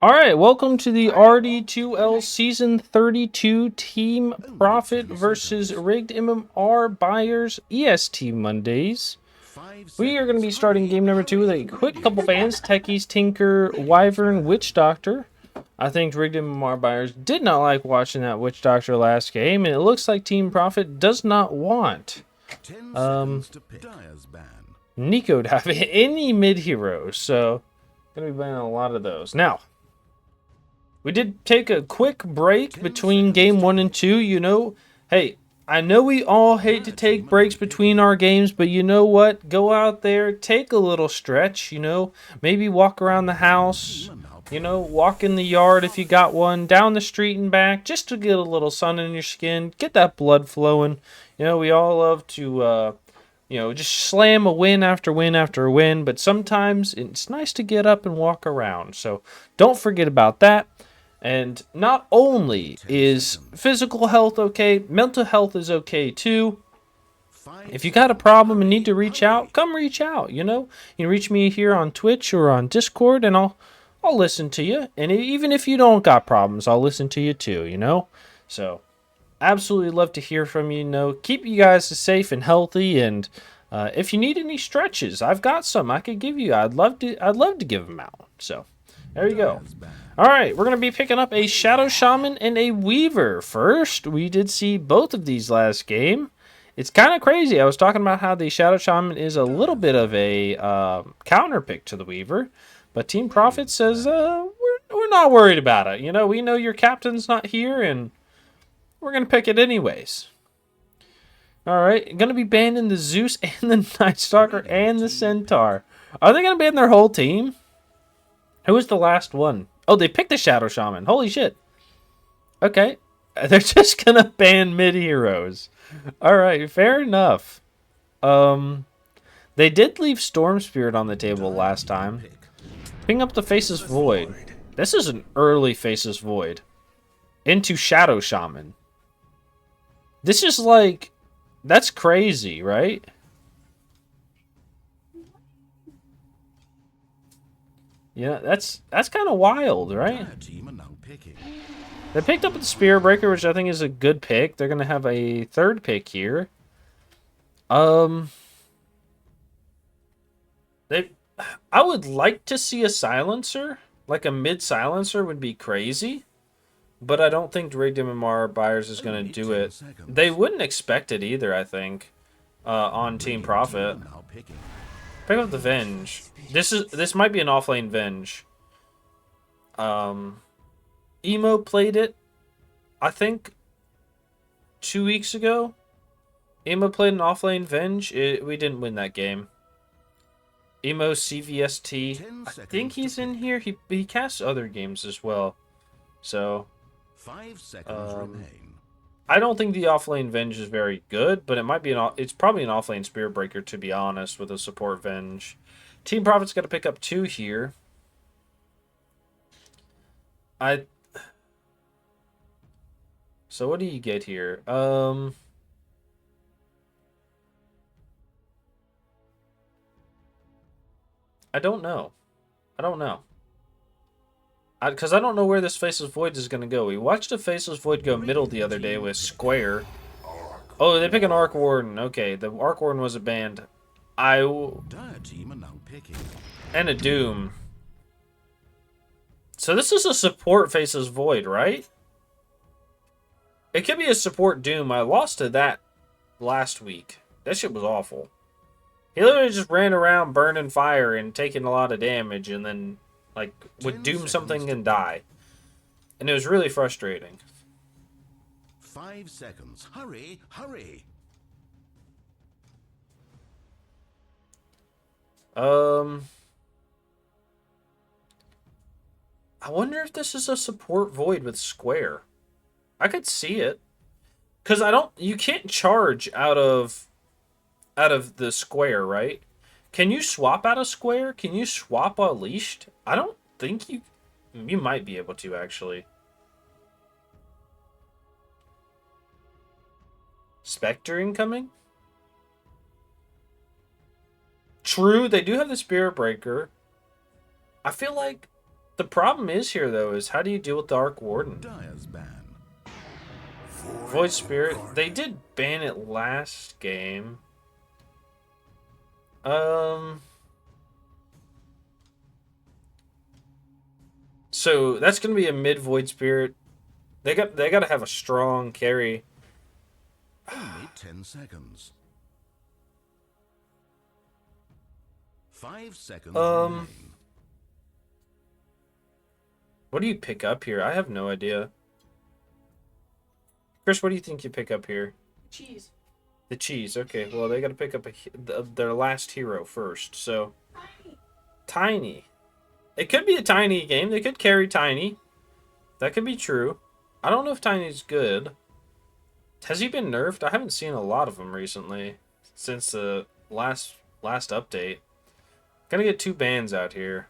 Alright, welcome to the RD2L Season 32 Team Profit versus Rigged MMR Buyers EST Mondays. We are going to be starting game number 2 with a quick couple bans. Techies, Tinker, Wyvern, Witch Doctor. I think Rigged MMR Buyers did not like watching that Witch Doctor last game, and it looks like Team Profit does not want Nico to have any mid-heroes, so going to be banning a lot of those. Now, we did take a quick break between game 1 and 2, you know. Hey, I know we all hate to take breaks between our games, but you know what? Go out there, take a little stretch, you know. Maybe walk around the house, you know, walk in the yard if you got one, down the street and back, just to get a little sun in your skin, get that blood flowing. You know, we all love to, you know, just slam a win after win after win, but sometimes it's nice to get up and walk around. So don't forget about that. And not only is physical health okay, mental health is okay too. If you got a problem and need to reach out, come reach out, you know. You can reach me here on Twitch or on Discord and I'll listen to you. And even if you don't got problems, I'll listen to you too, you know. So absolutely love to hear from you, you know. Keep you guys safe and healthy, and if you need any stretches, I've got some I could give you. I'd love to give them out. So there you go. All right, we're going to be picking up a Shadow Shaman and a Weaver. First, we did see both of these last game. It's kind of crazy. I was talking about how the Shadow Shaman is a little bit of a counter pick to the Weaver, but Team Profit says we're not worried about it. You know, we know your captain's not here, and we're going to pick it anyways. All right, going to be banning the Zeus and the Night Stalker and the Centaur. Are they going to ban their whole team? Who was the last one? Oh, they picked the Shadow Shaman. Holy shit. Okay. They're just going to ban mid-heroes. All right, fair enough. They did leave Storm Spirit on the table last time. Ping up the Faceless Void. This is an early Faceless Void. Into Shadow Shaman. This is like... That's crazy, right? Yeah, that's kind of wild, right? They picked up the Spirit Breaker, which I think is a good pick. They're going to have a third pick here. I would like to see a Silencer. Like a mid-Silencer would be crazy. But I don't think Rigged MMR Buyers is going to do it. They wouldn't expect it either, I think, on Team Profit. Pick up the Venge. This might be an offlane Venge. Emo played it, I think, 2 weeks ago. Emo played an offlane Venge. We didn't win that game. Emo CVST. I think he's in here. He casts other games as well. So 5 seconds remain. I don't think the offlane Venge is very good, but it's probably an offlane Spirit Breaker, to be honest, with a support Venge. Team Profit's got to pick up 2 here. So what do you get here? I don't know. Because I don't know where this Faceless Void is going to go. We watched a Faceless Void go middle the other day with Square. Oh, they pick an Arc Warden. Okay, the Arc Warden was a banned. And a Doom. So this is a support Faceless Void, right? It could be a support Doom. I lost to that last week. That shit was awful. He literally just ran around burning fire and taking a lot of damage, and then like would doom something and die. And it was really frustrating. 5 seconds. Hurry, hurry. I wonder if this is a support Void with Square. I could see it. Cuz you can't charge out of the Square, right? Can you swap out a Square? Can you swap a Leashed? I don't think you might be able to, actually. Spectre incoming? True, they do have the Spirit Breaker. I feel like The problem is here, though, is how do you deal with the Arc Warden? Dyer's ban. Void Spirit. They did ban it last game. So that's gonna be a mid Void Spirit. They gotta have a strong carry. Only 10 seconds. 5 seconds remain. What do you pick up here? I have no idea. Chris, what do you think you pick up here? Cheese. The cheese. Okay, well, they got to pick up their last hero first. So, Tiny. It could be a Tiny game. They could carry Tiny. That could be true. I don't know if Tiny's good. Has he been nerfed? I haven't seen a lot of them recently since the last update. Gonna get 2 bans out here.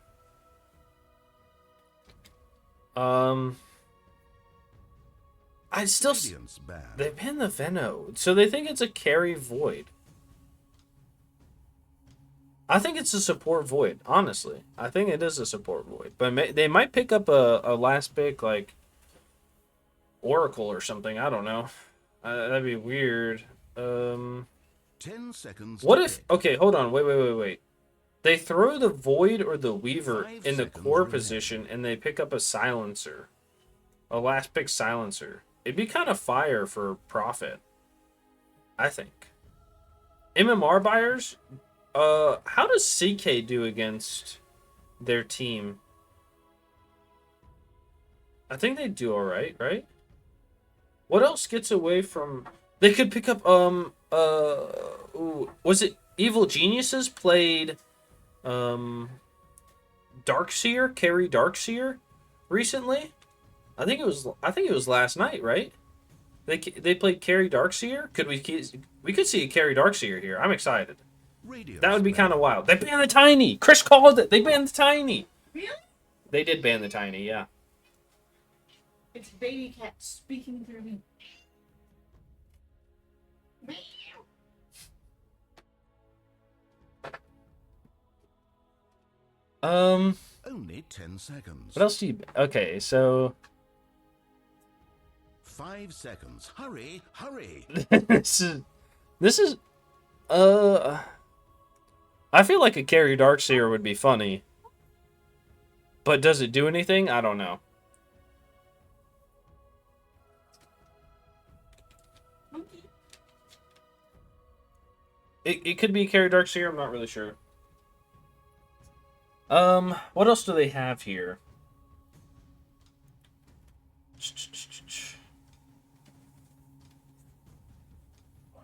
I still... Radiant's ban. They banned the Veno, so they think it's a carry Void. I think it's a support Void, honestly. I think it is a support Void. But they might pick up a last pick, like, Oracle or something. I don't know. That'd be weird. 10 seconds. What to if... pick. Okay, hold on. Wait. They throw the Void or the Weaver 5 in the seconds core remaining. position, and they pick up a Silencer. A last pick Silencer. It'd be kind of fire for profit, I think. MMR buyers, how does CK do against their team? I think they do all right, right? What else gets away from... They could pick up, was it Evil Geniuses played, Darkseer, carry Darkseer recently? I think it was last night, right? They played carry Darkseer. We could see a carry Darkseer here. I'm excited. Radiant's That would be ban. kind of wild. They banned the Tiny. Chris called it. They banned the Tiny. Really? They did ban the Tiny, yeah. It's baby cat speaking through me. Only 10 seconds. What else do you... Okay, so... 5 seconds. Hurry, hurry. this is... I feel like a carry Darkseer would be funny. But does it do anything? I don't know. It could be a carry Darkseer, I'm not really sure. What else do they have here?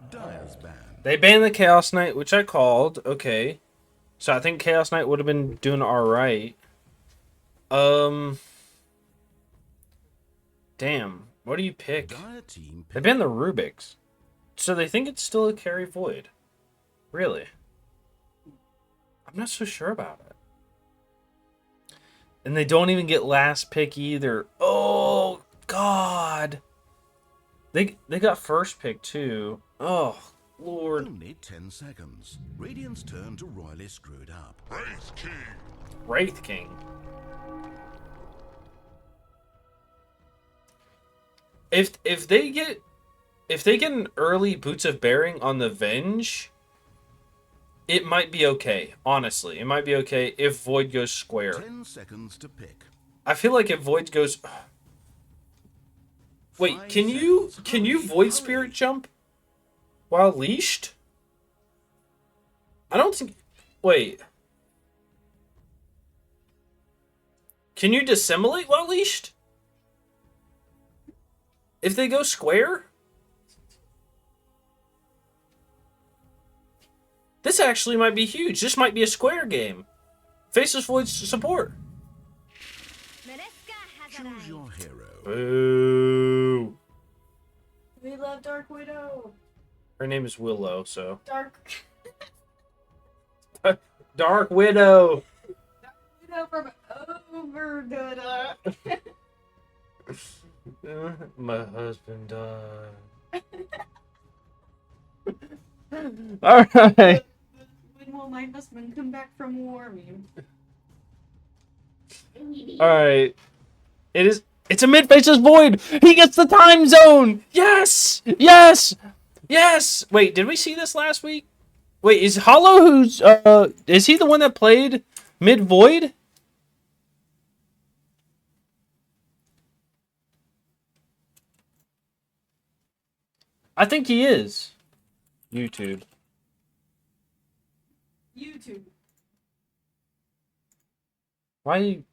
Dyer's ban. They banned the Chaos Knight, which I called. Okay. So I think Chaos Knight would have been doing alright. Damn. What do you pick? Dyer team They pick. banned the Rubiks. So they think it's still a carry Void. Really? I'm not so sure about it. And they don't even get last pick either. Oh, God. They got first pick, too. Oh, Lord. Only 10 seconds. Radiant's turn to royally screwed up. Wraith King. If they get an early Boots of Bearing on the Venge, it might be okay. Honestly, it might be okay if Void goes square. 10 seconds to pick. I feel like if Void goes... Wait, 5 can you seconds. Void Hurry, Spirit jump while leashed? I don't think... Wait. Can you dissimulate while leashed? If they go square? This actually might be huge. This might be a square game. Faceless Void's support. Choose your hero. Boo. We love Dark Widow. Her name is Willow, so... Dark Dark Widow. Widow from Overgood. My husband died. All right. When will my husband come back from war? Meme. Alright. It's a mid faces void. He gets the time zone. Yes. Yes. Yes. Wait, did we see this last week? Wait, is Hollow is he the one that played mid void? I think he is. YouTube. Why'd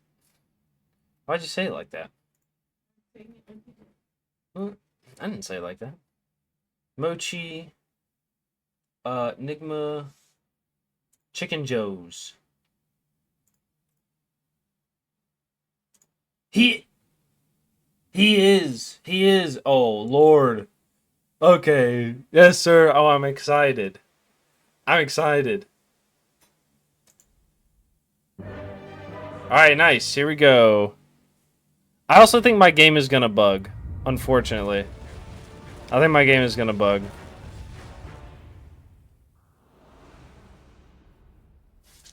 you say it like that? I didn't say it like that. Mochi, Nigma, Chicken Joe's. He is. Oh, Lord. Okay. Yes, sir. Oh, I'm excited. All right, nice. Here we go. I also think my game is gonna bug, unfortunately. I think my game is gonna bug.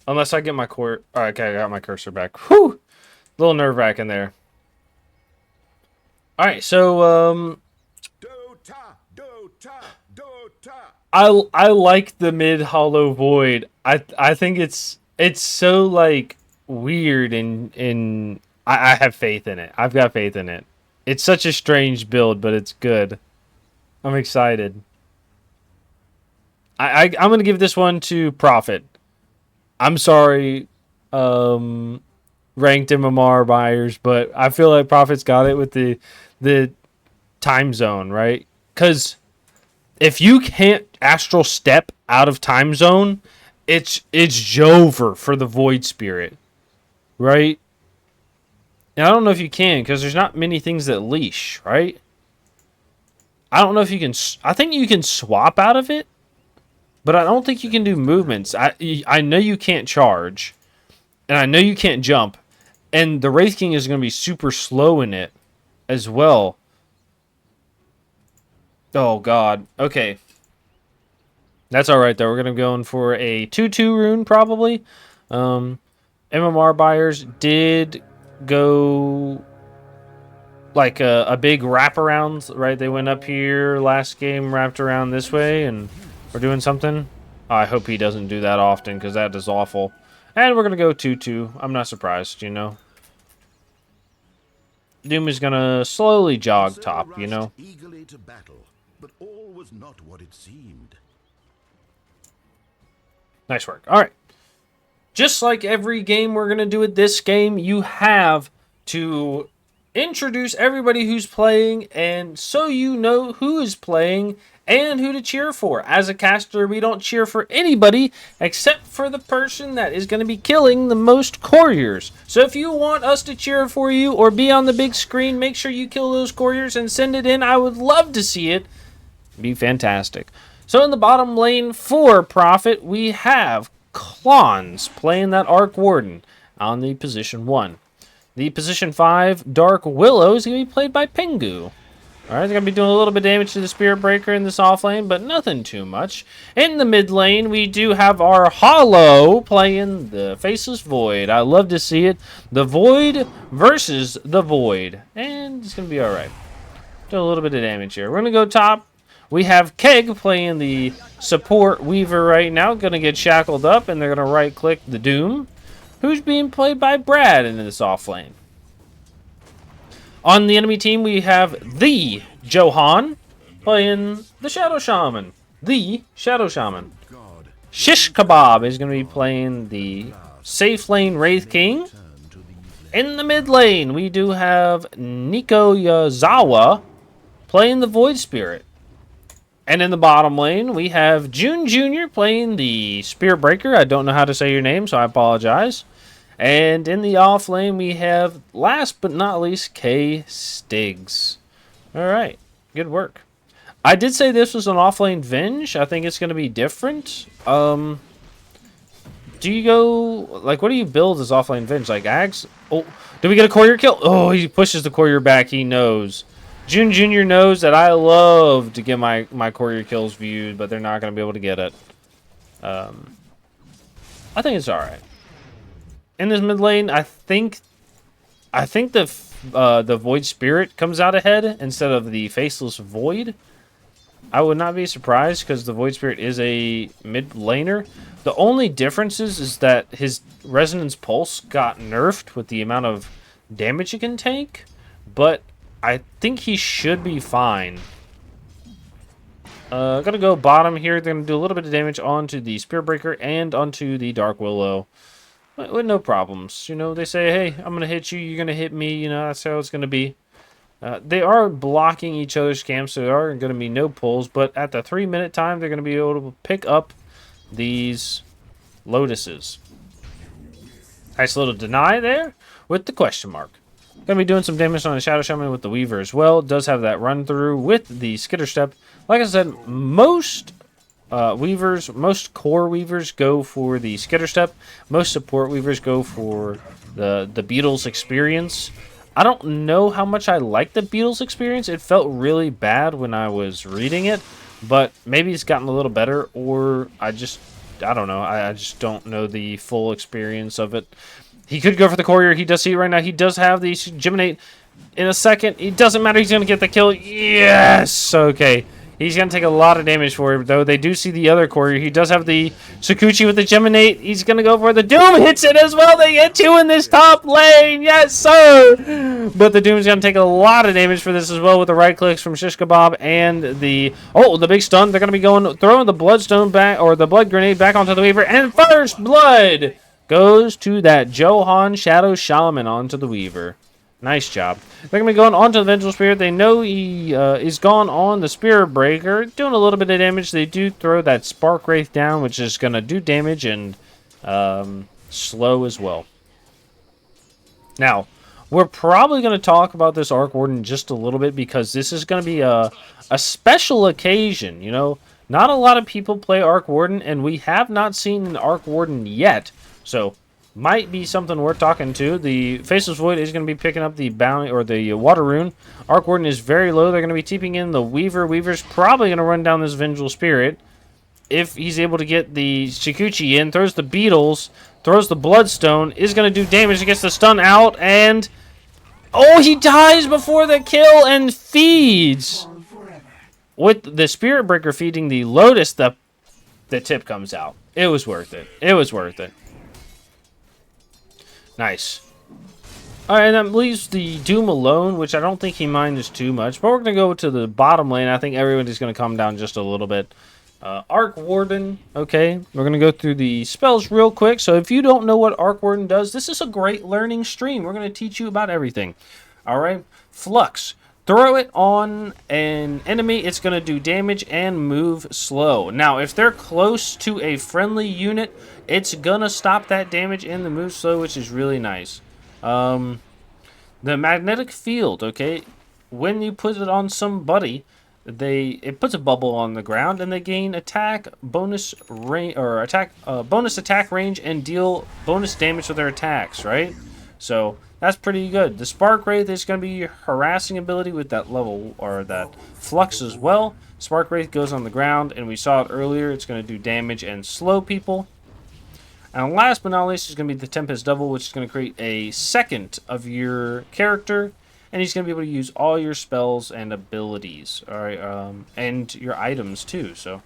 Unless I get my core. Alright, okay, I got my cursor back. Whew! A little nerve-wracking there. Alright, so, I like the mid Hollow Void. I think it's so, like, weird and I have faith in it. I've got faith in it. It's such a strange build, but it's good. I'm excited. I'm gonna give this one to Prophet. I'm sorry, ranked MMR buyers, but I feel like Prophet's got it with the time zone, right? Because if you can't astral step out of time zone, it's Jover for the Void Spirit, right? And I don't know if you can, because there's not many things that leash, right? I don't know if you can. I think you can swap out of it, but I don't think you can do movements. I know you can't charge, and I know you can't jump, and the Wraith King is going to be super slow in it as well. Oh, God. Okay. That's all right, though. We're going to go in for a 2/2 rune, probably. MMR buyers did go like a big wraparound, right? They went up here last game, wrapped around this way, and we're doing something. I hope he doesn't do that often, because that is awful. And we're going to go 2/2. I'm not surprised, you know. Doom is going to slowly jog top, you know. Eagerly to battle, but all was not what it seemed. Nice work. All right. Just like every game we're going to do with this game, you have to introduce everybody who's playing, and so you know who is playing and who to cheer for. As a caster, we don't cheer for anybody except for the person that is going to be killing the most couriers. So if you want us to cheer for you or be on the big screen, make sure you kill those couriers and send it in. I would love to see it. It'd be fantastic. So in the bottom lane for Prophet, we have Klons playing that Arc Warden on the position 1. The position 5, Dark Willow, is going to be played by Pingu. Alright, they're going to be doing a little bit of damage to the Spirit Breaker in this off lane, but nothing too much. In the mid lane, we do have our Hollow playing the Faceless Void. I love to see it. The Void versus the Void. And it's going to be alright. Do a little bit of damage here. We're going to go top. We have Keg playing the support Weaver right now. Going to get shackled up, and they're going to right-click the Doom, who's being played by Brad in this off lane. On the enemy team, we have the Johan playing the Shadow Shaman. The Shadow Shaman. Shish Kebab is going to be playing the safe lane Wraith King. In the mid lane, we do have Nico Yazawa playing the Void Spirit. And in the bottom lane, we have June Jr. playing the Spirit Breaker. I don't know how to say your name, so I apologize. And in the off lane, we have, last but not least, K Stiggs. All right, good work. I did say this was an off lane Venge. I think it's going to be different. Do you go, like, what do you build as off lane Venge? Like Ags? Oh, did we get a courier kill? Oh, he pushes the courier back. He knows. June Jr. knows that I love to get my courier kills viewed, but they're not going to be able to get it. I think it's all right. In this mid lane, I think I think the Void Spirit comes out ahead instead of the Faceless Void. I would not be surprised because the Void Spirit is a mid laner. The only difference is that his Resonance Pulse got nerfed with the amount of damage he can take, but I think he should be fine. Gonna go bottom here. They're gonna do a little bit of damage onto the Spear Breaker and onto the Dark Willow. With no problems. You know, they say, hey, I'm gonna hit you, you're gonna hit me, you know, that's how it's gonna be. They are blocking each other's camps, so there are going to be no pulls, but at the 3-minute time, they're going to be able to pick up these Lotuses. Nice little deny there with the question mark. Going to be doing some damage on the Shadow Shaman with the Weaver as well. Does have that run through with the Skitter Step. Like I said, most Weavers, most core Weavers go for the Skitter Step. Most support Weavers go for the Beetle's Experience. I don't know how much I like the Beetle's Experience. It felt really bad when I was reading it, but maybe it's gotten a little better, or I don't know. I just don't know the full experience of it. He could go for the Courier. He does see it right now. He does have the Geminate in a second. It doesn't matter. He's going to get the kill. Yes! Okay. He's going to take a lot of damage for it, though. They do see the other Courier. He does have the Sakuchi with the Geminate. He's going to go for the Doom. Hits it as well. They get 2 in this top lane. Yes, sir. But the Doom's going to take a lot of damage for this as well with the right clicks from Shish Kebab and the big stun. They're going to be throwing the Bloodstone back, or the Blood Grenade back onto the Weaver. And first blood goes to that Johan Shadow Shaman onto the Weaver. Nice job. They're going to be going on to the Vengeful Spirit. They know he is gone on the Spirit Breaker, doing a little bit of damage. They do throw that Spark Wraith down, which is going to do damage and slow as well. Now, we're probably going to talk about this Arc Warden just a little bit because this is going to be a special occasion. You know, not a lot of people play Arc Warden, and we have not seen an Arc Warden yet. So, might be something worth talking to. The Faceless Void is going to be picking up the bounty or the Water Rune. Arc Warden is very low. They're going to be TPing in the Weaver. Weaver's probably going to run down this Vengeful Spirit. If he's able to get the Shikuchi in, throws the Beetles, throws the Bloodstone, is going to do damage. He gets the stun out, and oh, he dies before the kill and feeds. With the Spirit Breaker feeding the Lotus, the tip comes out. It was worth it. It was worth it. Nice. Alright, and that leaves the Doom alone, which I don't think he minds too much. But we're going to go to the bottom lane. I think everybody's going to come down just a little bit. Arc Warden, okay. We're going to go through the spells real quick. So if you don't know what Arc Warden does, this is a great learning stream. We're going to teach you about everything. Alright, Flux. Throw it on an enemy, it's going to do damage and move slow. Now, if they're close to a friendly unit, it's going to stop that damage and the move slow, which is really nice. The magnetic field, okay, when you put it on somebody, it puts a bubble on the ground and they gain attack bonus range, or bonus attack range and deal bonus damage to their attacks, right? So that's pretty good. The Spark Wraith is going to be harassing ability with that level, or that Flux as well. Spark Wraith goes on the ground, and we saw it earlier. It's going to do damage and slow people. And last but not least is going to be the Tempest Devil, which is going to create a second of your character. And he's going to be able to use all your spells and abilities, all right, and your items too. So,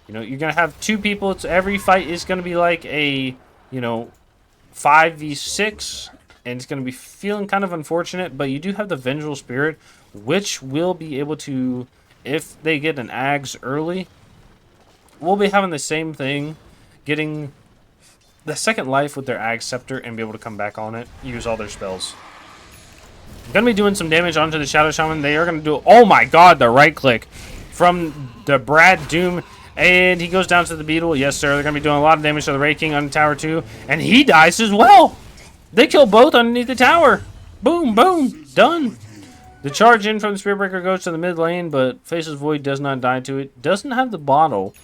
you know, you're going to have 2 people. Every fight is going to be like a, 5v6. And it's going to be feeling kind of unfortunate, but you do have the Vengeful Spirit, which will be able to, if they get an Ags early, we'll be having the same thing, getting the second life with their Ag Scepter and be able to come back on it, use all their spells. Going to be doing some damage onto the Shadow Shaman. They are going to do, oh my god, the right click from the Brad Doom. And he goes down to the Beetle. Yes, sir. They're going to be doing a lot of damage to the Ray King on Tower 2. And he dies as well. They kill both underneath the tower. Boom, boom. Done. The charge in from the Spirit Breaker goes to the mid lane, but Faceless Void does not die to it. Doesn't have the bottle.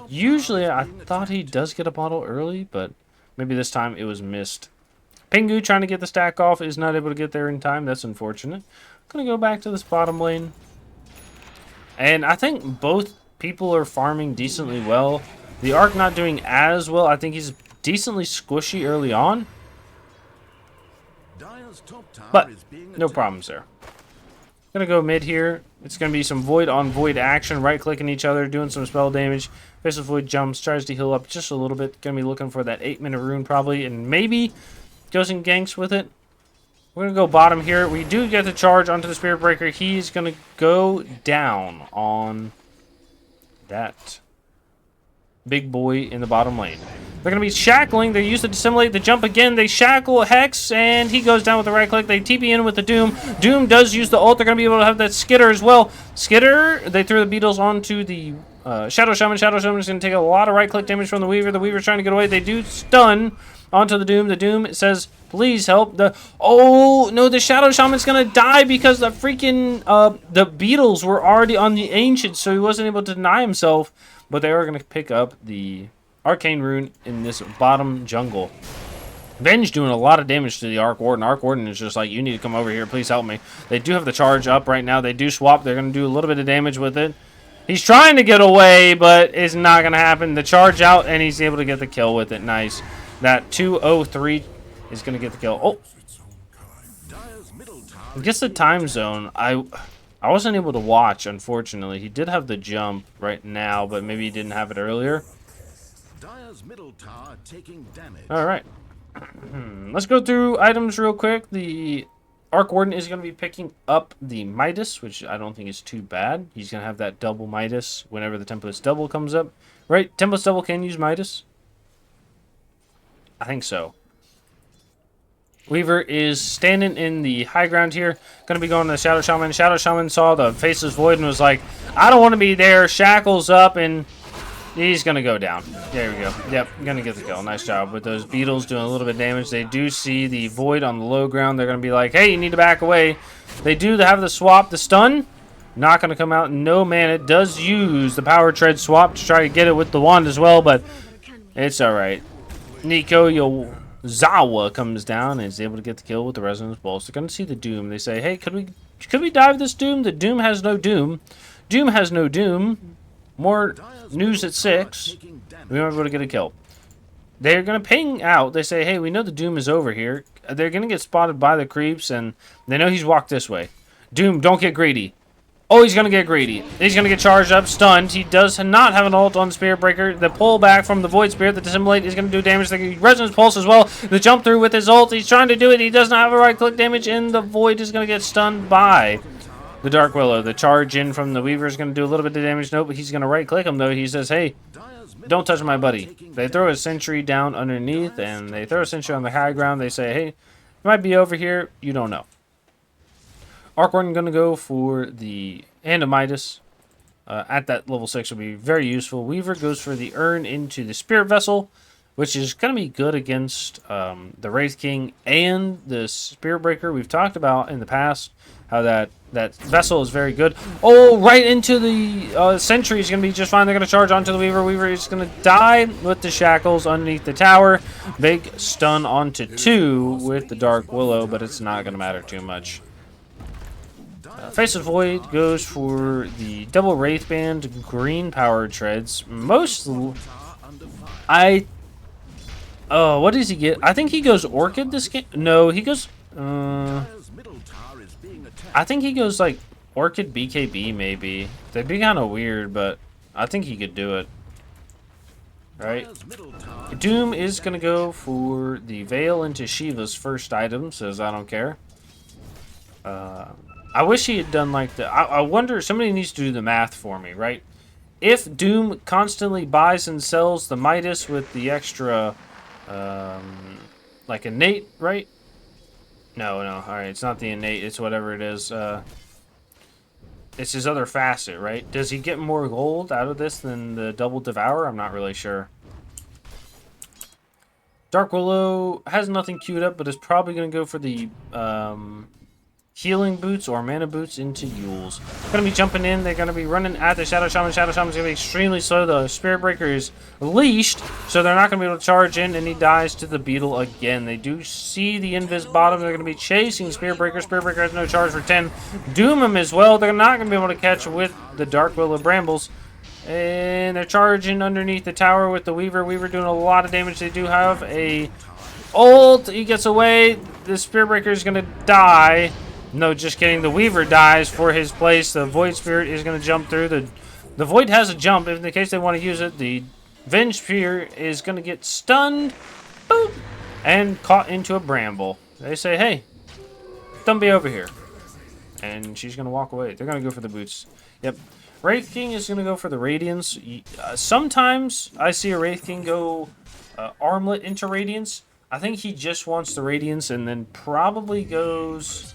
Usually, I thought he does get a bottle early, but maybe this time it was missed. Pingu trying to get the stack off is not able to get there in time. That's unfortunate. Going to go back to this bottom lane. And I think both people are farming decently well. The Arc not doing as well. I think he's decently squishy early on. Dire's top tower But is being no attacked. problems there. Gonna go mid here. It's gonna be some void on void action, right clicking each other, doing some spell damage. Faceless Void jumps, tries to heal up just a little bit. Gonna be looking for that 8-minute rune probably, and maybe goes and ganks with it. We're gonna go bottom here. We do get the charge onto the Spirit Breaker. He's gonna go down on that big boy in the bottom lane. They're going to be shackling. They use the Dissimulate, the jump again. They shackle Hex, and he goes down with the right click. They TP in with the Doom. Doom does use the ult. They're going to be able to have that Skitter as well. Skitter, they throw the Beetles onto the Shadow Shaman. Shadow Shaman is going to take a lot of right click damage from the Weaver. The Weaver's trying to get away. They do stun onto the Doom. The Doom says, please help. Oh, no, the Shadow Shaman's going to die because the freaking the Beetles were already on the Ancient, so he wasn't able to deny himself. But they are going to pick up the Arcane Rune in this bottom jungle. Venge doing a lot of damage to the Arc Warden. Arc Warden is just like, you need to come over here. Please help me. They do have the charge up right now. They do swap. They're going to do a little bit of damage with it. He's trying to get away, but it's not going to happen. The charge out, and he's able to get the kill with it. Nice. That 203 is going to get the kill. Oh. I guess the time zone. I wasn't able to watch, unfortunately. He did have the jump right now, but maybe he didn't have it earlier. Dire's middle tower taking damage. All right. Let's go through items real quick. The Arc Warden is going to be picking up the Midas, which I don't think is too bad. He's going to have that double Midas whenever the Templates double comes up. Right? Templates double can use Midas? I think so. Weaver is standing in the high ground here. Going to be going to the Shadow Shaman. Shadow Shaman saw the Faceless Void and was like, I don't want to be there. Shackles up, and he's going to go down. There we go. Yep, going to get the kill. Nice job with those Beetles doing a little bit of damage. They do see the Void on the low ground. They're going to be like, hey, you need to back away. They do have the swap. The stun, not going to come out. No, man, it does use the Power Tread swap to try to get it with the wand as well, but it's all right. Nico, Zawa comes down and is able to get the kill with the Resonance Pulse. They're going to see the Doom. They say, hey, could we dive this Doom? The Doom has no Doom. Doom has no Doom. More news at 6. We were able to get a kill. They're going to ping out. They say, hey, we know the Doom is over here. They're going to get spotted by the creeps, and they know he's walked this way. Doom, don't get greedy. Oh, he's going to get greedy. He's going to get charged up, stunned. He does not have an ult on the Spirit Breaker. The pull back from the Void Spirit, the Dissimulate is going to do damage. The Resonance Pulse as well. The jump through with his ult. He's trying to do it. He does not have a right-click damage, and the Void is going to get stunned by the Dark Willow. The charge in from the Weaver is going to do a little bit of damage. Nope, he's going to right-click him, though. He says, hey, don't touch my buddy. They throw a sentry down underneath, and they throw a sentry on the high ground. They say, hey, you might be over here. You don't know. Arc Warden going to go for the Hand of Midas. At that level 6 will be very useful. Weaver goes for the Urn into the Spirit Vessel, which is going to be good against the Wraith King and the Spirit Breaker. We've talked about in the past how that vessel is very good. Oh, right into the Sentry is going to be just fine. They're going to charge onto the Weaver. Weaver is going to die with the Shackles underneath the tower. Big stun onto 2 with the Dark Willow, but it's not going to matter too much. Face of Void goes for the double Wraith Band, green Power Treads. Oh, what does he get? I think he goes Orchid this game. No, he goes. I think he goes like Orchid BKB maybe. That'd be kind of weird, but I think he could do it. Right. Doom is gonna go for the Veil into Shiva's first item. Says I don't care. I wish he had done like the... I wonder, somebody needs to do the math for me, right? If Doom constantly buys and sells the Midas with the extra, like innate, right? No, alright, it's not the innate, it's whatever it is. It's his other facet, right? Does he get more gold out of this than the double Devour? I'm not really sure. Dark Willow has nothing queued up, but is probably going to go for the... Healing Boots or Mana Boots into Yules. Going to be jumping in. They're going to be running at the Shadow Shaman. Shadow Shaman's going to be extremely slow. The Spirit Breaker is leashed, so they're not going to be able to charge in, and he dies to the Beetle again. They do see the Invis bottom. They're going to be chasing Spirit Breaker. Spirit Breaker has no charge for 10. Doom him as well. They're not going to be able to catch with the Dark Willow Brambles. And they're charging underneath the tower with the Weaver. Weaver doing a lot of damage. They do have a... ult. He gets away. The Spirit Breaker is going to die. No, just kidding. The Weaver dies for his place. The Void Spirit is going to jump through. The Void has a jump. If in the case they want to use it, the Venge Spear is going to get stunned. Boop. And caught into a bramble. They say, hey, don't be over here. And she's going to walk away. They're going to go for the boots. Yep. Wraith King is going to go for the Radiance. Sometimes I see a Wraith King go armlet into Radiance. I think he just wants the Radiance and then probably goes...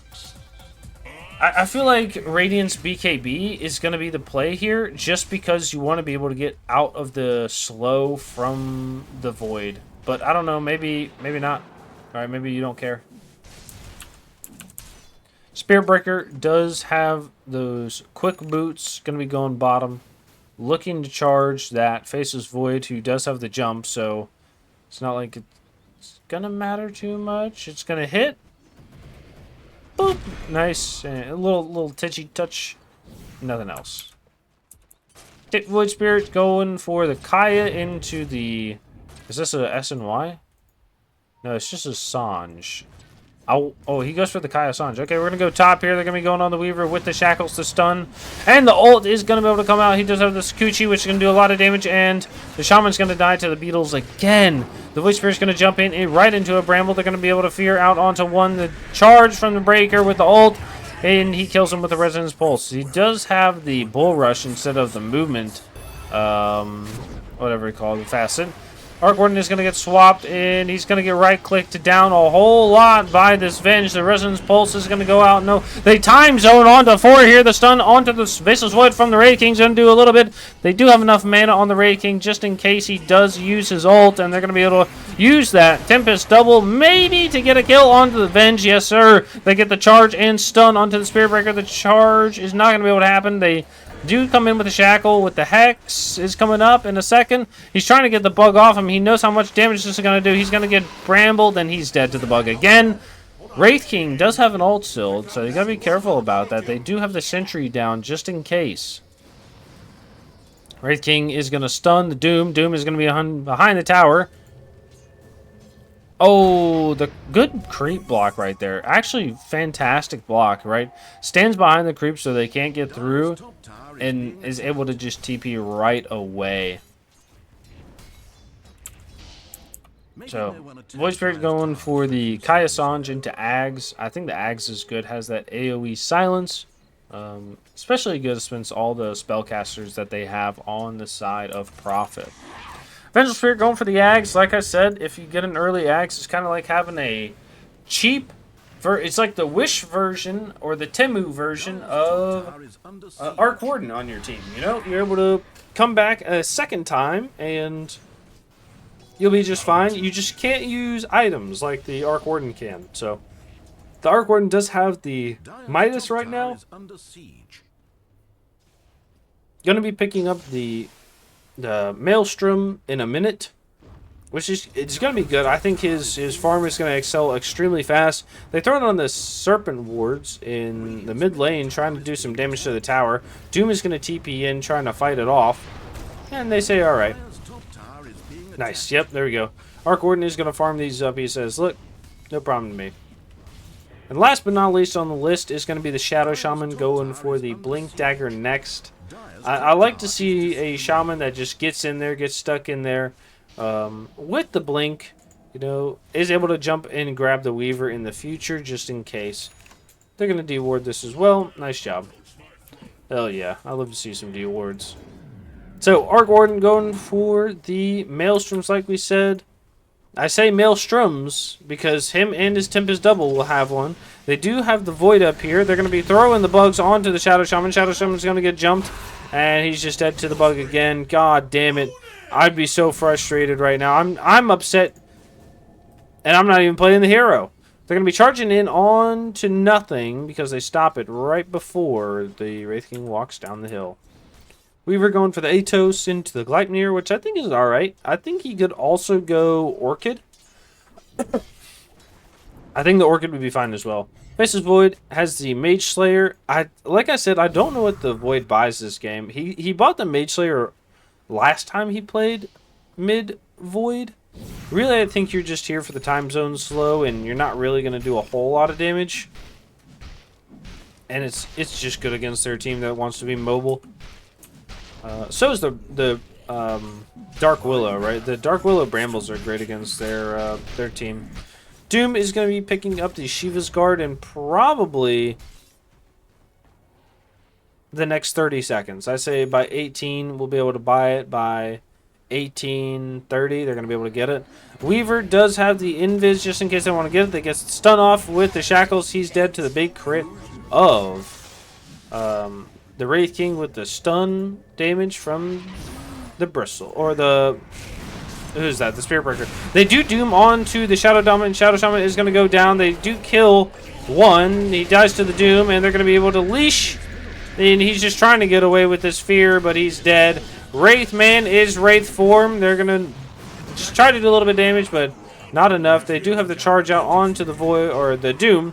I feel like Radiance BKB is going to be the play here just because you want to be able to get out of the slow from the Void. But I don't know, maybe not. Alright, maybe you don't care. Spirit Breaker does have those quick boots, going to be going bottom. Looking to charge that Faceless Void, who does have the jump, so it's not like it's going to matter too much. It's going to hit. Boop. Nice. A little titchy touch. Nothing else. Void Spirit going for the Kaya into the... Is this a S and Y? No, it's just a Sange. Oh, he goes for the Kaya Sange. Okay, we're going to go top here. They're going to be going on the Weaver with the Shackles to stun. And the ult is going to be able to come out. He does have the Sakuchi, which is going to do a lot of damage. And the Shaman's going to die to the Beetles again. The Void Spirit's going to jump in right into a Bramble. They're going to be able to fear out onto one. The charge from the Breaker with the ult. And he kills him with the Resonance Pulse. He does have the Bull Rush instead of the movement. Whatever you call it, the Facet. Arc Warden is going to get swapped, and he's going to get right-clicked to down a whole lot by this Venge. The Resonance Pulse is going to go out. No, they time zone onto 4 here. The stun onto the Faceless Void from the Raid King's going to do a little bit. They do have enough mana on the Raid King just in case he does use his ult, and they're going to be able to use that Tempest double maybe to get a kill onto the Venge. Yes, sir. They get the charge and stun onto the Spirit Breaker. The charge is not going to be able to happen. They do come in with the Shackle with the Hex is coming up in a second. He's trying to get the bug off him. He knows how much damage this is going to do. He's going to get brambled, and he's dead to the bug again. Wraith King does have an ult still, so you got to be careful about that. They do have the sentry down just in case. Wraith King is going to stun the Doom. Doom is going to be behind the tower. Oh, the good creep block right there. Actually, fantastic block, right? Stands behind the creep so they can't get through and is able to just TP right away. So, Void Spirit going for the Kaya Sange into Ags. I think the Ags is good. Has that AoE silence. Especially good against all the spellcasters that they have on the side of Prophet. Vengeful Spirit going for the Ags. Like I said, if you get an early Ags, it's kind of like having a cheap... It's like the Wish version or the Temu version of Arc Warden on your team. You know, you're able to come back a second time and you'll be just fine. You just can't use items like the Arc Warden can. So the Arc Warden does have the Midas right now. Going to be picking up the Maelstrom in a minute, which is it's going to be good. I think his farm is going to excel extremely fast. They throw it on the Serpent Wards in the mid lane, trying to do some damage to the tower. Doom is going to TP in, trying to fight it off, and they say, all right. Nice. Yep, there we go. Arc Warden is going to farm these up. He says, look, no problem to me. And last but not least on the list is going to be the Shadow Shaman going for the Blink Dagger next. I like to see a Shaman that just gets in there, gets stuck in there with the Blink, you know, is able to jump in and grab the Weaver in the future just in case. They're going to deward this as well. Nice job. Hell yeah, I love to see some dewards. So, Arc Warden going for the Maelstroms like we said. I say Maelstroms because him and his Tempest double will have one. They do have the Void up here. They're going to be throwing the bugs onto the Shadow Shaman. Shadow Shaman's going to get jumped, and he's just dead to the bug again. God damn it. I'd be so frustrated right now. I'm upset, and I'm not even playing the hero. They're going to be charging in on to nothing because they stop it right before the Wraith King walks down the hill. Weaver going for the Atos into the Gleipnir, which I think is alright. I think he could also go Orchid. I think the Orchid would be fine as well. Faceless Void has the Mage Slayer. Like I said, I don't know what the Void buys this game. He bought the Mage Slayer last time he played mid Void. Really, I think you're just here for the time zone slow, and you're not really going to do a whole lot of damage. And it's just good against their team that wants to be mobile. So is the Dark Willow, right? The Dark Willow Brambles are great against their team. Doom is going to be picking up the Shiva's Guard in probably the next 30 seconds. I say by 18 we'll be able to buy it. By 18:30 they're going to be able to get it. Weaver does have the invis just in case they want to get it. They get stun off with the shackles. He's dead to the big crit of the Wraith King with the stun damage from the bristle, or the, who's that? The Spirit Breaker. They do doom onto the Shadow Dominant. Shadow Shaman is going to go down. They do kill one. He dies to the doom, and they're going to be able to leash. And he's just trying to get away with this fear, but he's dead. Wraith Man is Wraith form. They're going to just try to do a little bit of damage, but not enough. They do have the charge out onto the Void, or the Doom.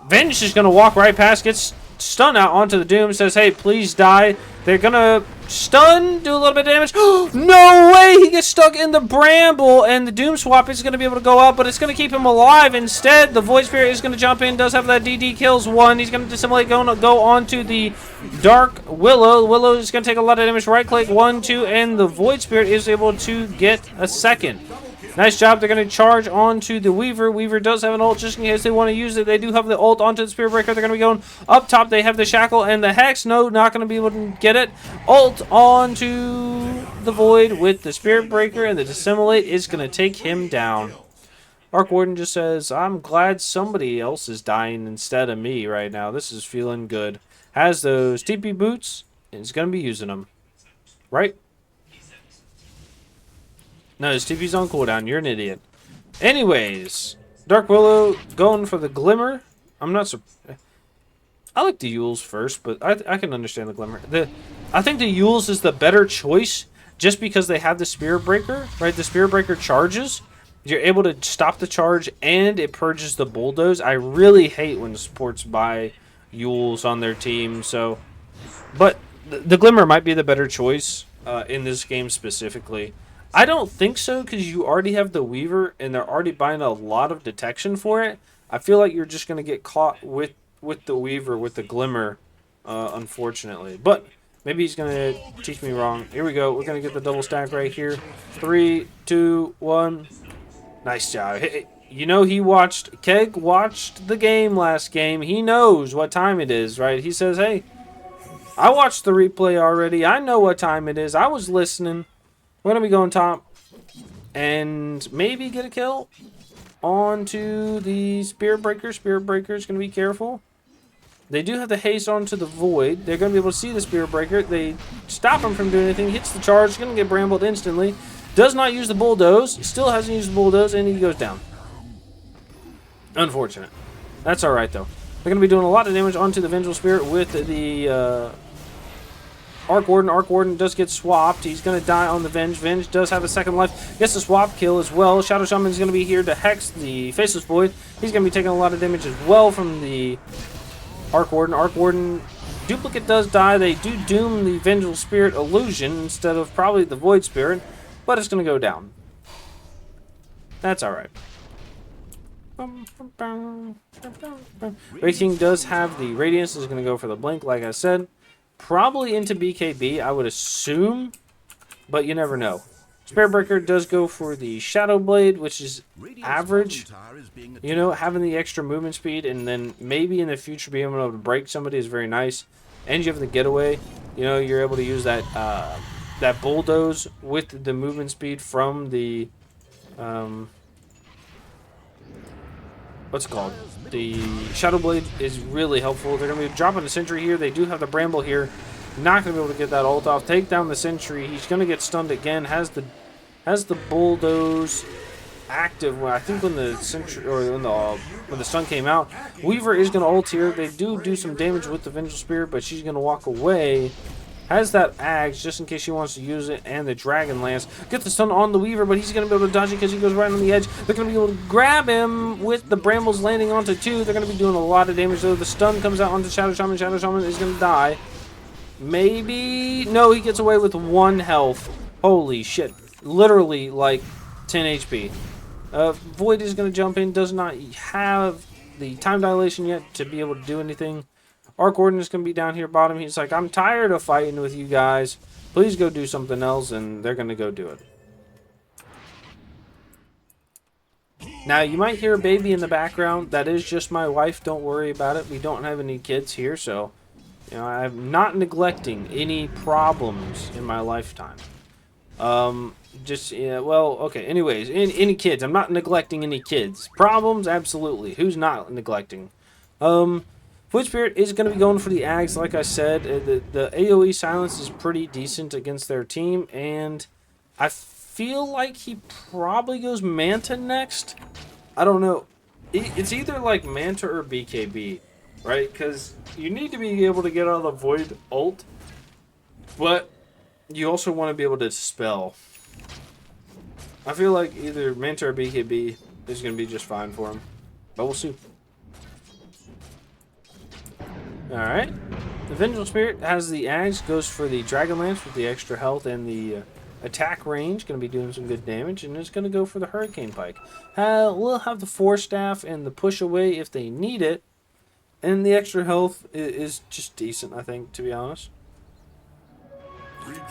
Venge is going to walk right past, gets stun out onto the Doom, says, hey, please die. They're going to stun, do a little bit of damage. No way! He gets stuck in the bramble, and the Doom swap is going to be able to go out, but it's going to keep him alive. Instead, the Void Spirit is going to jump in, does have that DD, kills one. He's going to dissimulate, go on to the Dark Willow. Willow is going to take a lot of damage. Right click, 1, 2, and the Void Spirit is able to get a second. Nice job. They're going to charge onto the Weaver. Weaver does have an ult just in case they want to use it. They do have the ult onto the Spirit Breaker. They're going to be going up top. They have the Shackle and the Hex. No, not going to be able to get it. Ult onto the Void with the Spirit Breaker, and the Dissimulate is going to take him down. Arc Warden just says, I'm glad somebody else is dying instead of me right now. This is feeling good. Has those TP boots, and is going to be using them. Right? No, his TP's on cooldown. You're an idiot. Anyways, Dark Willow going for the Glimmer. I'm not surprised. I like the Yules first, but I can understand the Glimmer. I think the Yules is the better choice just because they have the Spirit Breaker, right? The Spirit Breaker charges. You're able to stop the charge, and it purges the Bulldoze. I really hate when the supports buy Yules on their team, so... But the Glimmer might be the better choice in this game specifically. I don't think so, because you already have the Weaver, and they're already buying a lot of detection for it. I feel like you're just going to get caught with the Weaver, with the Glimmer, unfortunately. But maybe he's going to teach me wrong. Here we go. We're going to get the double stack right here. 3, 2, 1. Nice job. Hey, you know, Keg watched the game last game. He knows what time it is, right? He says, hey, I watched the replay already. I know what time it is. I was listening. We're going to be going top and maybe get a kill onto the Spirit Breaker. Spirit Breaker is going to be careful. They do have the haste onto the Void. They're going to be able to see the Spirit Breaker. They stop him from doing anything. Hits the charge. Going to get brambled instantly. Does not use the Bulldoze. Still hasn't used the Bulldoze, and he goes down. Unfortunate. That's alright, though. They're going to be doing a lot of damage onto the Vengeful Spirit with the... Arc Warden. Arc Warden does get swapped. He's going to die on the Venge. Venge does have a second life. Gets a swap kill as well. Shadow Shaman is going to be here to hex the Faceless Void. He's going to be taking a lot of damage as well from the Arc Warden. Arc Warden duplicate does die. They do doom the Vengeful Spirit illusion instead of probably the Void Spirit, but it's going to go down. That's alright. Wraith King does have the Radiance. Is going to go for the Blink, like I said. Probably into BKB, I would assume, but you never know. Spirit Breaker does go for the Shadow Blade, which is average. You know, having the extra movement speed, and then maybe in the future being able to break somebody is very nice. And you have the getaway. You know, you're able to use that that Bulldoze with the movement speed from the what's it called? The Shadow Blade is really helpful. They're going to be dropping the Sentry here. They do have the Bramble here. Not going to be able to get that ult off. Take down the Sentry. He's going to get stunned again. Has the Bulldoze active. Well, I think when the Sentry, or when the stun came out, Weaver is going to ult here. They do some damage with the Vengeful Spirit, but she's going to walk away. Has that Axe just in case she wants to use it, and the Dragon Lance. Get the stun on the Weaver, but he's going to be able to dodge it because he goes right on the edge. They're going to be able to grab him with the Brambles landing onto 2. They're going to be doing a lot of damage, though. The stun comes out onto Shadow Shaman. Shadow Shaman is going to die. Maybe... No, he gets away with 1 health. Holy shit. Literally, like, 10 HP. Void is going to jump in, does not have the time dilation yet to be able to do anything. Arc Warden is going to be down here bottom. He's like, I'm tired of fighting with you guys. Please go do something else, and they're going to go do it. Now, you might hear a baby in the background. That is just my wife. Don't worry about it. We don't have any kids here, so you know, I'm not neglecting any problems in my lifetime. Just, yeah, well, okay, anyways, any kids. I'm not neglecting any kids. Problems? Absolutely. Who's not neglecting? Void Spirit is going to be going for the Ags, like I said. The AoE silence is pretty decent against their team, and I feel like he probably goes Manta next. I don't know. It's either like Manta or BKB, right? Because you need to be able to get out of the Void ult, but you also want to be able to dispel. I feel like either Manta or BKB is going to be just fine for him, but we'll see. Alright. The Vengeful Spirit has the Ags, goes for the Dragon Lance with the extra health and the attack range. Going to be doing some good damage, and it's going to go for the Hurricane Pike. We'll have the Force Staff and the Push Away if they need it. And the extra health is just decent, I think, to be honest.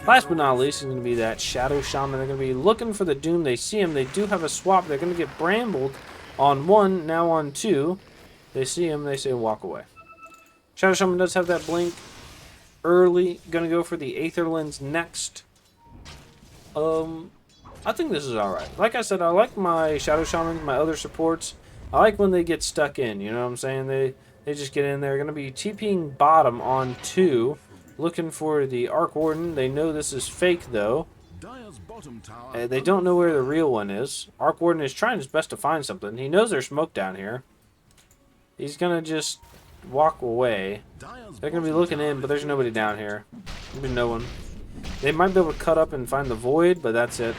Last but not least is going to be that Shadow Shaman. They're going to be looking for the Doom. They see him. They do have a swap. They're going to get brambled on 1, now on 2. They see him. They say walk away. Shadow Shaman does have that blink early. Going to go for the Aether Lens next. I think this is alright. Like I said, I like my Shadow Shamans, my other supports. I like when they get stuck in, you know what I'm saying? They just get in there. Going to be TPing bottom on 2. Looking for the Arc Warden. They know this is fake, though. They don't know where the real one is. Arc Warden is trying his best to find something. He knows there's smoke down here. He's going to just walk away. They're going to be looking in, but there's nobody down here. There'll be no one. They might be able to cut up and find the Void, but that's it.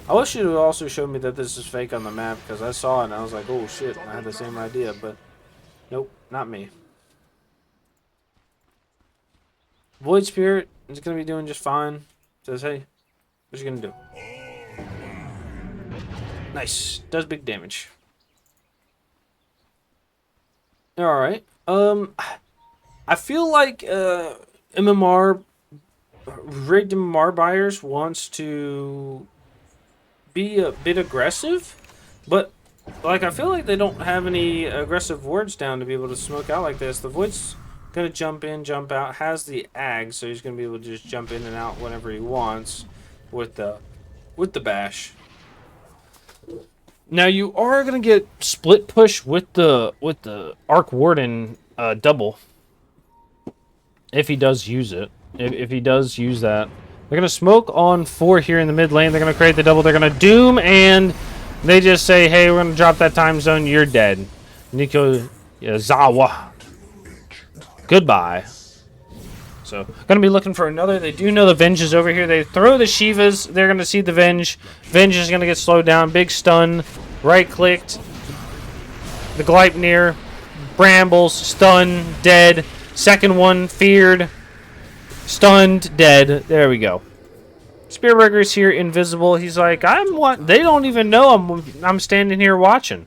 I wish you would also show me that this is fake on the map, because I saw it and I was like, oh shit, I had the same idea, but nope, not me. Void Spirit is going to be doing just fine. Says, hey, what you going to do? Nice. Does big damage. Alright. I feel like MMR, rigged MMR buyers wants to be a bit aggressive, but like I feel like they don't have any aggressive wards down to be able to smoke out like this. The Void's gonna jump in, jump out, has the Ag, so he's gonna be able to just jump in and out whenever he wants with the bash. Now you are gonna get split push with the Arc Warden double if he does use it. If he does use that, they're gonna smoke on 4 here in the mid lane. They're gonna create the double. They're gonna doom, and they just say, "Hey, we're gonna drop that time zone. You're dead." Nico Zawa. Goodbye. So, gonna be looking for another. They do know the Venge is over here. They throw the Shivas. They're gonna see the Venge. Venge is gonna get slowed down. Big stun. Right clicked. The Gleipnir. Brambles. Stun. Dead. Second one. Feared. Stunned. Dead. There we go. Spearbreaker's here. Invisible. He's like, they don't even know I'm standing here watching.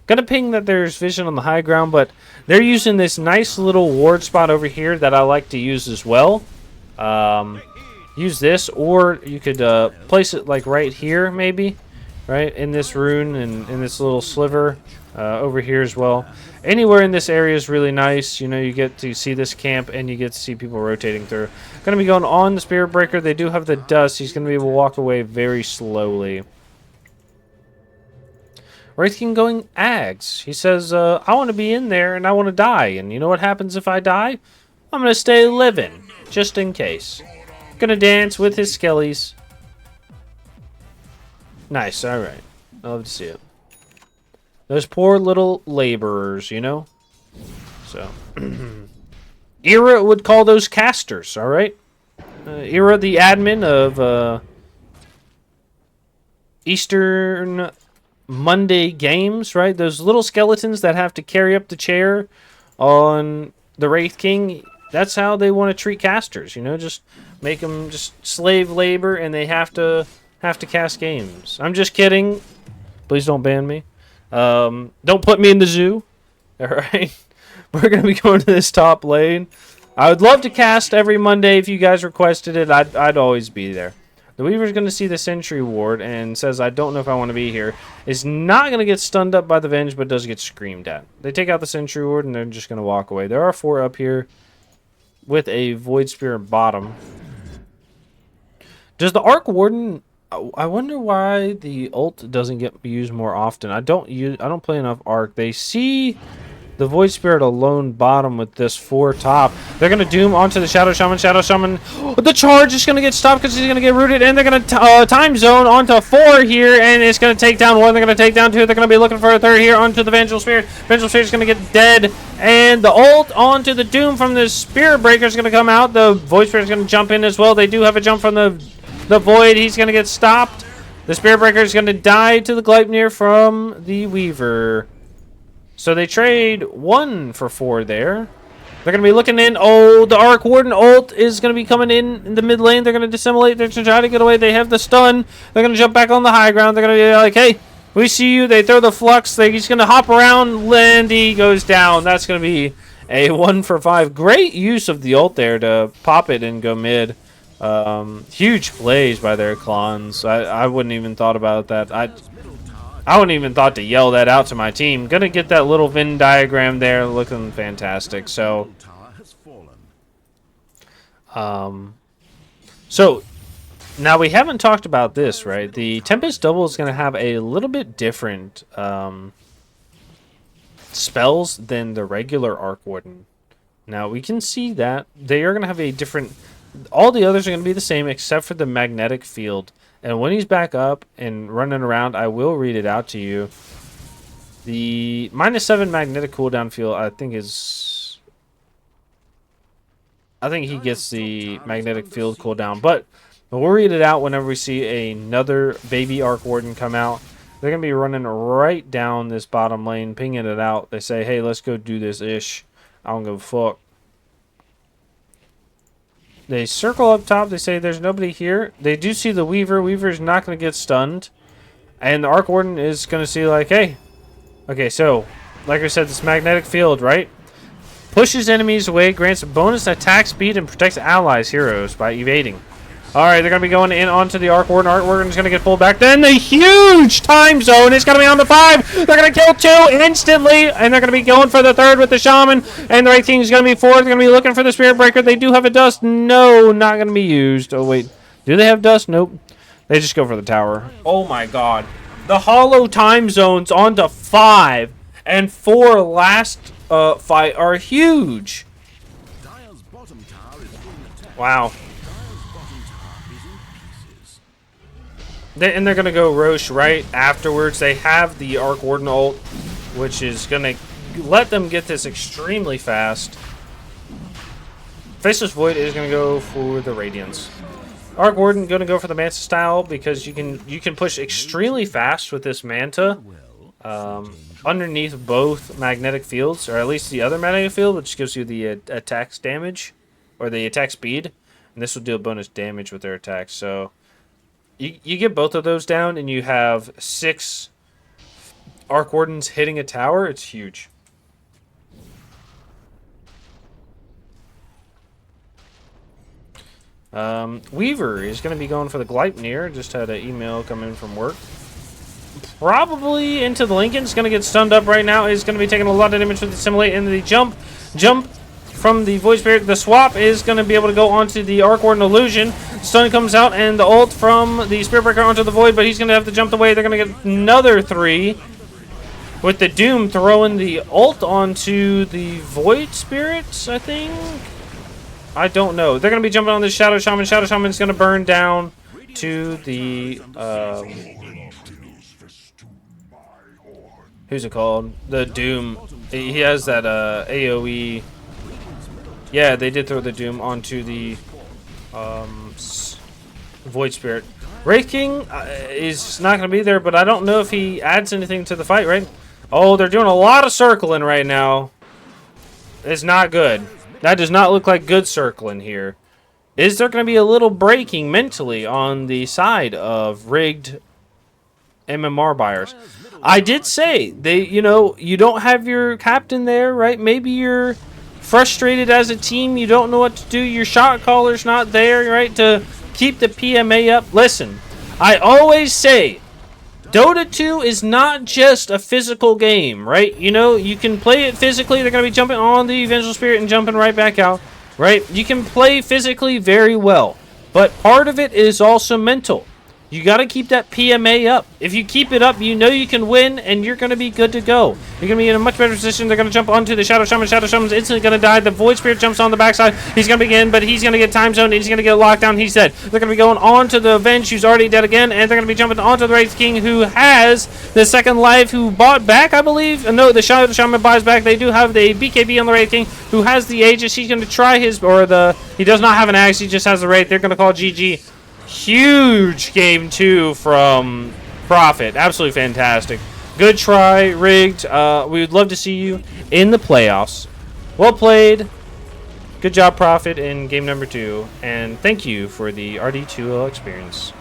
Gonna ping that there's vision on the high ground, but they're using this nice little ward spot over here that I like to use as well. Use this, or you could place it like right here, maybe, right in this rune and in this little sliver over here as well. Anywhere in this area is really nice. You know, you get to see this camp and you get to see people rotating through. Gonna be going on the Spirit Breaker. They do have the dust. He's gonna be able to walk away very slowly. Wraith King going Ags. He says, I want to be in there and I want to die. And you know what happens if I die? I'm going to stay living, just in case. Gonna dance with his skellies. Nice, alright. I love to see it. Those poor little laborers, you know? So. Era would call those casters, alright? Era, the admin of Eastern Monday games, right? Those little skeletons that have to carry up the chair on the Wraith King. That's how they want to treat casters, you know? Just make them just slave labor, and they have to have to cast games. I'm just kidding. Please don't ban me. Don't put me in the zoo. All right. We're going to be going to this top lane. I would love to cast every Monday if you guys requested it. I'd always be there. The Weaver's going to see the Sentry Ward and says, I don't know if I want to be here. Is not going to get stunned up by the Venge, but does get screamed at. They take out the Sentry Ward and they're just going to walk away. There are 4 up here with a Void Spear bottom. Does the Arc Warden... I wonder why the ult doesn't get used more often. I don't play enough Arc. They see the Void Spirit alone bottom with this 4 top. They're going to Doom onto the Shadow Shaman. Shadow Shaman. The charge is going to get stopped because he's going to get rooted. And they're going to time zone onto 4 here. And it's going to take down 1. They're going to take down 2. They're going to be looking for a 3rd here onto the Vengeful Spirit. Vengeful Spirit is going to get dead. And the ult onto the Doom from the Spirit Breaker is going to come out. The Void Spirit is going to jump in as well. They do have a jump from the Void. He's going to get stopped. The Spirit Breaker is going to die to the Gleipnir from the Weaver. So they trade 1 for 4 there. They're going to be looking in. Oh, the Arc Warden ult is going to be coming in the mid lane. They're going to dissimulate. They're going to try to get away. They have the stun. They're going to jump back on the high ground. They're going to be like, hey, we see you. They throw the flux. He's going to hop around. Landy goes down. That's going to be a 1 for 5. Great use of the ult there to pop it and go mid. Huge plays by their clones. I wouldn't even thought about that. I wouldn't even thought to yell that out to my team. Gonna get that little Venn diagram there, looking fantastic. So, so now we haven't talked about this, right? The Tempest Double is gonna have a little bit different spells than the regular Arc Warden. Now we can see that they are gonna have a different. All the others are gonna be the same except for the magnetic field. And when he's back up and running around, I will read it out to you. The -7 magnetic cooldown field, I think he gets the magnetic field cooldown. But we'll read it out whenever we see another baby Arc Warden come out. They're going to be running right down this bottom lane, pinging it out. They say, hey, let's go do this ish. I don't give a fuck. They circle up top. They say there's nobody here. They do see the Weaver. Weaver's not going to get stunned. And the Arc Warden is going to see like, hey. Okay, so, like I said, this magnetic field, right? Pushes enemies away, grants bonus attack speed, and protects allies' heroes by evading. Alright, they're going to be going in onto the Arc Warden. Arc Warden's going to get pulled back. Then the huge time zone is going to be on the 5. They're going to kill 2 instantly. And they're going to be going for the 3rd with the Shaman. And the Wraith King is going to be 4th. They're going to be looking for the Spirit Breaker. They do have a Dust. No, not going to be used. Oh, wait. Do they have Dust? Nope. They just go for the tower. Oh, my God. The hollow time zones onto 5 and 4 last fight are huge. Wow. And they're going to go Roche right afterwards. They have the Arc Warden ult, which is going to let them get this extremely fast. Faceless Void is going to go for the Radiance. Arc Warden going to go for the Manta style because you can push extremely fast with this Manta underneath both magnetic fields, or at least the other magnetic field, which gives you the attack damage or the attack speed. And this will do a bonus damage with their attacks. So you get both of those down, and you have 6 Arc Wardens hitting a tower. It's huge. Weaver is going to be going for the Gleipnir. Just had an email come in from work. Probably into the Lincoln's going to get stunned up right now. Is going to be taking a lot of damage with the Simulate and the jump from the Void Spirit. The swap is going to be able to go onto the Arc Warden Illusion. Stun comes out, and the ult from the Spirit Breaker onto the Void, but he's going to have to jump away. They're going to get another 3 with the Doom throwing the ult onto the Void Spirits, I think. I don't know. They're going to be jumping on the Shadow Shaman. Shadow Shaman is going to burn down to the who's it called? The Doom. He has that AoE. Yeah, they did throw the Doom onto the Void Spirit. Wraith King is not going to be there, but I don't know if he adds anything to the fight, right? Oh, they're doing a lot of circling right now. It's not good. That does not look like good circling here. is there going to be a little breaking mentally on the side of rigged MMR buyers? I did say they, you know, you don't have your captain there, right? Maybe you're frustrated as a team. You don't know what to do. Your shot caller's not there, right, to keep the PMA up. Listen, I always say Dota 2 is not just a physical game, right? You know, you can play it physically. They're going to be jumping on the Vengeful Spirit and jumping right back out, right? You can play physically very well, but part of it is also mental. You got to keep that PMA up. If you keep it up, you know you can win, and you're going to be good to go. You're going to be in a much better position. They're going to jump onto the Shadow Shaman. Shadow Shaman's instantly going to die. The Void Spirit jumps on the backside. He's going to begin, but he's going to get time zoned. He's going to get locked down. He's dead. They're going to be going on to the Avenge, who's already dead again, and they're going to be jumping onto the Wraith King, who has the second life, who bought back, I believe. No, the Shadow Shaman buys back. They do have the BKB on the Wraith King, who has the Aegis. He's going to try his, he does not have an axe. He just has the Wraith. They're going to call GG. Huge game 2 from Prophet. Absolutely fantastic. Good try, Rigged. We would love to see you in the playoffs. Well played. Good job, Prophet, in game number 2. And thank you for the RD2L experience.